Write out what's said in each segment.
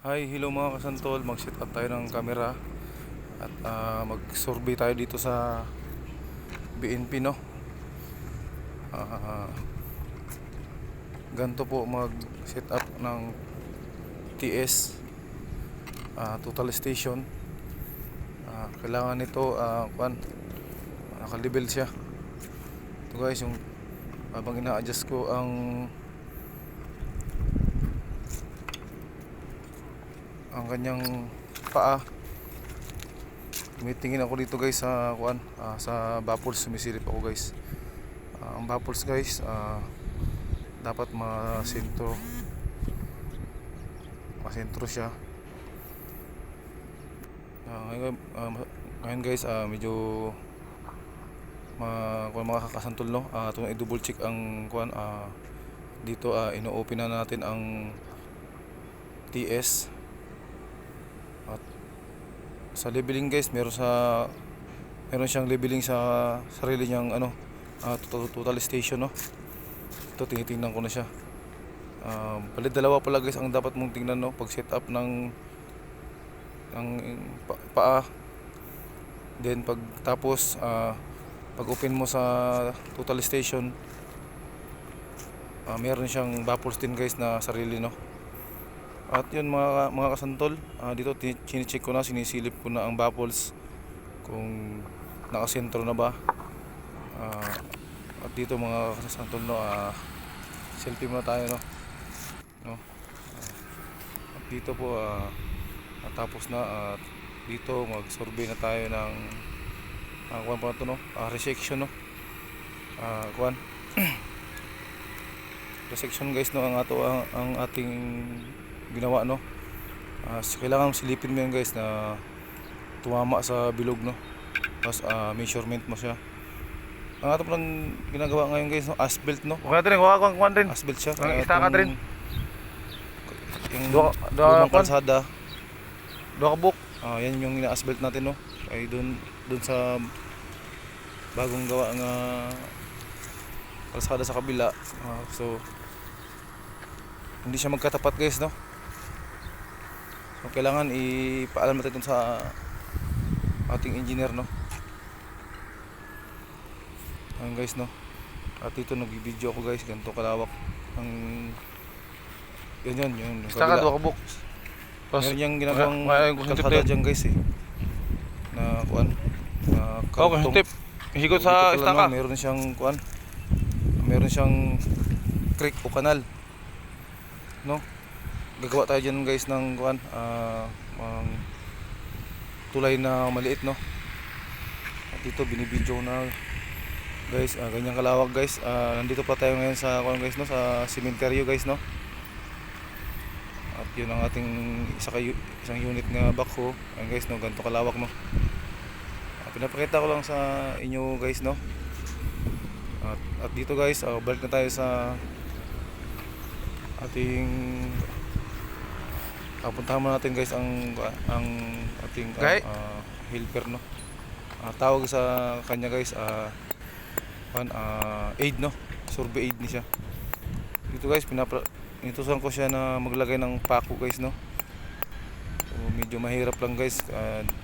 Hi, hello mga kasantol. Mag-set up tayo ng camera at mag-survey tayo dito sa BNP, no. Ah, Ganto po mag-set up ng TS, total station. Kailangan nito naka-level siya. Ito guys, yung habang ina-adjust ko ang kanyang paa, tumitingin ako dito guys sa baffles. Sumisilip ako guys. Ang baffles guys, dapat masentro siya. Ngayon guys, medyo mga kakasantol, no. Ito i-double check ang dito. Ino-open na natin ang TS. At sa leveling guys, meron siyang leveling sa sarili niyang total station, no. Ito tinitingnan ko na siya. Bali dalawa pala guys ang dapat mong tingnan, no, pag set up ng paa. Then pagtapos pag open mo sa total station, meron siyang baffles din guys na sarili, no. At yun mga kasantol, dito chine-check ko na, sinisilip ko na ang baffles kung nakasentro na ba. At dito mga kasantol, no, selfie muna tayo, no. At dito po natapos na. At dito mag-survey na tayo ng no, resection, no. Resection guys, no, ang ating ginawa, no. Kailangan silipin mo yan guys na tumama sa bilog, no. Tapos measurement mo siya. Ang ato palang ginagawa ngayon guys, no, asphalt, no. Okay natin, kuha din. Asphalt siya. Ang istaka rin. Yung Dua kalsada. Dua kabuk. Yan yung ina-asphalt natin, no. Ay dun sa bagong gawa nga kalsada sa kabila. So hindi siya magkatapat guys, no. So, kailangan ipaalam natin sa ating engineer, no. Ayun guys, no. At dito nag-video ako guys, ganito kalawak ang yun yung Istaka dua kabuk. meron niyang ginagawang kalsada tip. dyan guys, na Kung tip. Higot dito sa pala, istaka. no, meron siyang creek o kanal, no. Gagawa tayo dyan guys ng tulay na maliit, no. At dito binibidyo na guys, ganyang kalawak guys. Nandito pa tayo ngayon sa guys, no, sa cementerio guys, no. At yun ang ating isang unit na backhoe. Ayun guys, no, ganito kalawak, no. Pinapakita ko lang sa inyo guys, no. At dito guys, balik na tayo sa ating puntahan mo natin guys ang ating helper, no. Tawag sa kanya guys aid, no, survey aid ni siya. Dito guys inutusan ko siya na maglagay ng pako guys, no. So medyo mahirap lang guys.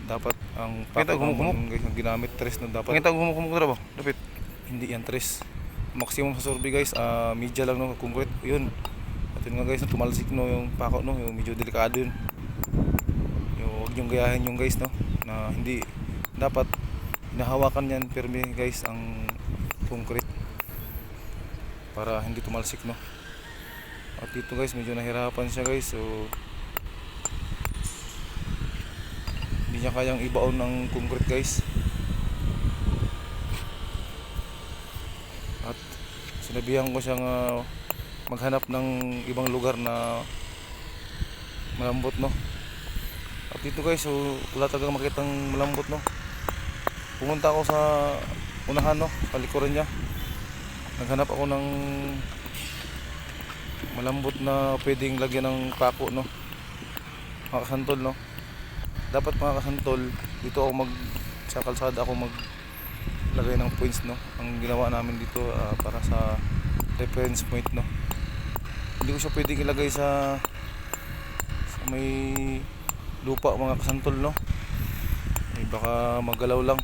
Dapat ang pako guys ang ginamit tres, no. Dapat Pangita gumuk na ba? Dapat. hindi yan tres. Maximum sa survey guys, media lang, no, concrete. Yun. At yun nga guys, tumalsik, no, yung pako, no, yung medyo delikado yun. Huwag yung gayahin yung guys, no, na hindi dapat hinahawakan yan firme guys ang concrete para hindi tumalsik, no. At dito guys, medyo nahirapan siya guys. So hindi niya kayang ibaon ng concrete guys. At sinabihan ko siyang maghanap ng ibang lugar na malambot, no. At dito guys, so wala talagang makitang malambot, no. Pumunta ako sa unahan, no, palikuran niya. Naghanap ako ng malambot na pwedeng lagyan ng pako, no, mga kasantol, no. Dapat mga kasantol, dito ako sa kalsada ako maglagay ng points, no. Ang ginawa namin dito para sa reference point, no. Hindi ko siya pwedeng ilagay sa may lupa mga kasantol, no? Baka magalaw lang.